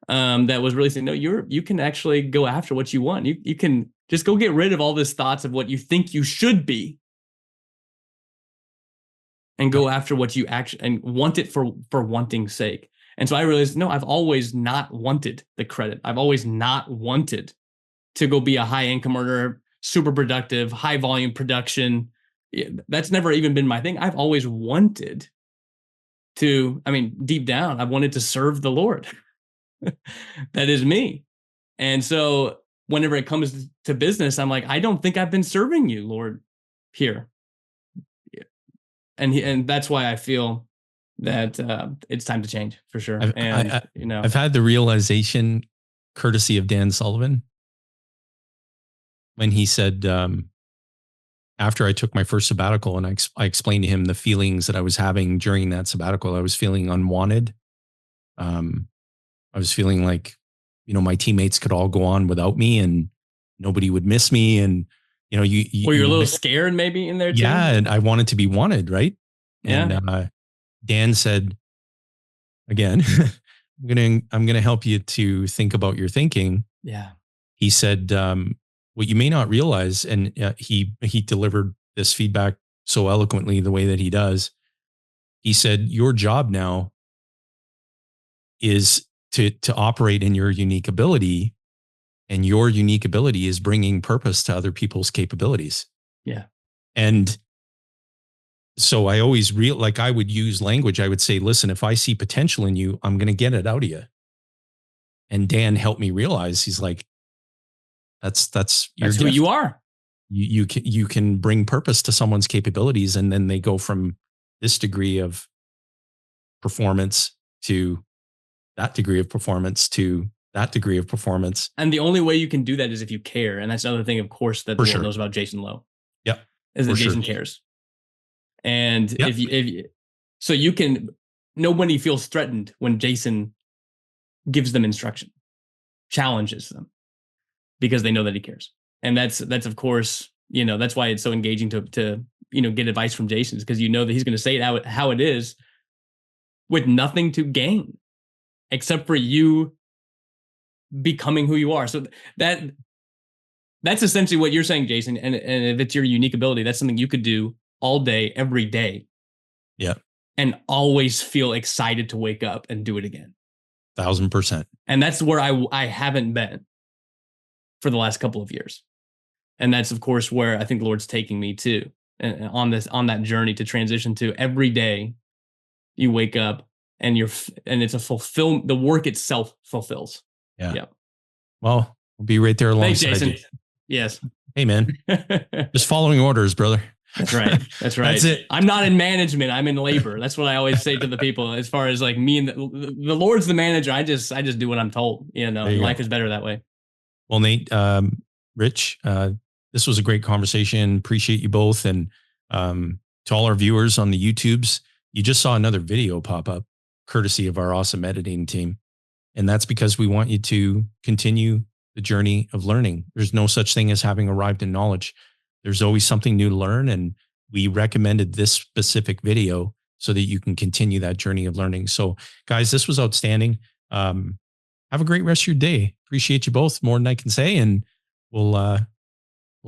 that was really saying, no, you can actually go after what you want. You can just go get rid of all these thoughts of what you think you should be. And go after what you actually and want it for wanting's sake. And so I realized, no, I've always not wanted the credit. I've always not wanted to go be a high income earner, super productive, high volume production. That's never even been my thing. I've always wanted to, deep down, I've wanted to serve the Lord. That is me. And so whenever it comes to business, I'm like, I don't think I've been serving you, Lord, here. And that's why I feel that it's time to change for sure. I've had the realization, courtesy of Dan Sullivan, when he said, after I took my first sabbatical and I explained to him the feelings that I was having during that sabbatical, I was feeling unwanted. I was feeling like, my teammates could all go on without me and nobody would miss me. And were you a little scared maybe in there too? Yeah, and I wanted to be wanted, right? Yeah. And Dan said, again, I'm gonna help you to think about your thinking. Yeah. He said, what you may not realize, and he delivered this feedback so eloquently the way that he does. He said, your job now is to operate in your unique ability. And your unique ability is bringing purpose to other people's capabilities. Yeah. And So I always like I would use language. I would say, listen, if I see potential in you, I'm going to get it out of you. And Dan helped me realize, he's like, that's your That's who gift. you are. You can bring purpose to someone's capabilities, and then they go from this degree of performance to that degree of performance to that degree of performance. And the only way you can do that is if you care. And that's another thing, of course, that the world knows about Jason Lowe. Yep. Is that Jason cares. And Yep. so you can, nobody feels threatened when Jason gives them instruction, challenges them, because they know that he cares. And that's of course, that's why it's so engaging to get advice from Jason, because you know that he's going to say it how it is with nothing to gain except for you becoming who you are. So that's essentially what you're saying, Jason. And if it's your unique ability, that's something you could do all day, every day. Yeah. And always feel excited to wake up and do it again. 1,000%. And that's where I haven't been for the last couple of years. And that's, of course, where I think the Lord's taking me to, and on that journey to transition to every day you wake up and it's a fulfill. The work itself fulfills. Yeah. Yep. Well, we'll be right there alongside Thanks, Jason. you. Yes. Hey, man. Just following orders, brother. That's right. That's right. That's it. I'm not in management. I'm in labor. That's what I always say to the people. As far as like me and the Lord's the manager, I just do what I'm told. Life is better that way. Well, Nate, Rich, this was a great conversation. Appreciate you both. And to all our viewers on the YouTubes, you just saw another video pop up, courtesy of our awesome editing team. And that's because we want you to continue the journey of learning. There's no such thing as having arrived in knowledge. There's always something new to learn. And we recommended this specific video so that you can continue that journey of learning. So guys, this was outstanding. Have a great rest of your day. Appreciate you both more than I can say. And we'll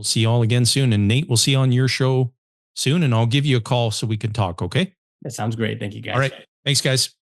see you all again soon. And Nate, we'll see you on your show soon. And I'll give you a call so we can talk. Okay. That sounds great. Thank you, guys. All right. Thanks, guys.